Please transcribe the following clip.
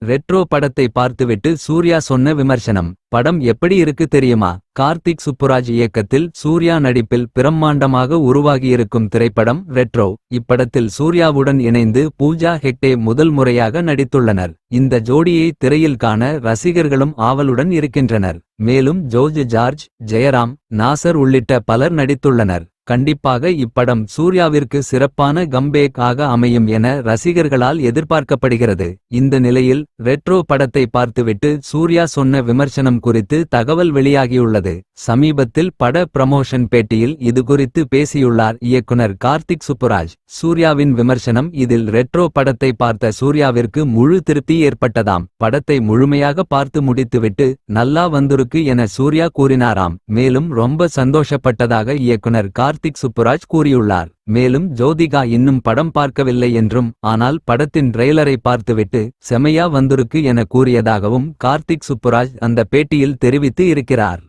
Retro படத்தை பார்த்துவிட்டு சூர்யா சொன்ன விமர்சனம். படம் எப்படி இருக்கு தெரியுமா? கார்த்திக் சுப்புராஜ் இயக்கத்தில் சூர்யா நடிப்பில் பிரம்மாண்டமாக உருவாகியிருக்கும் திரைப்படம் ரெட்ரோ. இப்படத்தில் சூர்யாவுடன் இணைந்து பூஜா ஹெக்டே முதல் முறையாக நடித்துள்ளனர். இந்த ஜோடியை திரையில் காண ரசிகர்களும் ஆவலுடன் இருக்கின்றனர். மேலும் ஜோர்ஜ் ஜார்ஜ், ஜெயராம், நாசர் உள்ளிட்ட பலர் நடித்துள்ளனர். கண்டிப்பாக இப்படம் சூர்யாவிற்கு சிறப்பான கம்பேக் ஆக அமையும் என ரசிகர்களால் எதிர்பார்க்கப்படுகிறது. இந்த நிலையில் ரெட்ரோ படத்தை பார்த்துவிட்டு சூர்யா சொன்ன விமர்சனம் குறித்து தகவல் வெளியாகியுள்ளது. சமீபத்தில் பட பிரமோஷன் பேட்டியில் இதுகுறித்து பேசியுள்ளார் இயக்குனர் கார்த்திக் சுப்புராஜ். சூர்யாவின் விமர்சனம். இதில் ரெட்ரோ படத்தை பார்த்த சூர்யாவிற்கு முழு திருப்தி ஏற்பட்டதாம். படத்தை முழுமையாக பார்த்து முடித்துவிட்டு நல்லா வந்திருக்கு என சூர்யா கூறினாராம். மேலும் ரொம்ப சந்தோஷப்பட்டதாக இயக்குனர் கார்த்திக் சுப்புராஜ் கூறியுள்ளார். மேலும் ஜோதிகா இன்னும் படம் பார்க்கவில்லை என்றும் ஆனால் படத்தின் ட்ரெய்லரை பார்த்துவிட்டு செமையா வந்திருக்கு என கூறியதாகவும் கார்த்திக் சுப்புராஜ் அந்த பேட்டியில் தெரிவித்து இருக்கிறார்.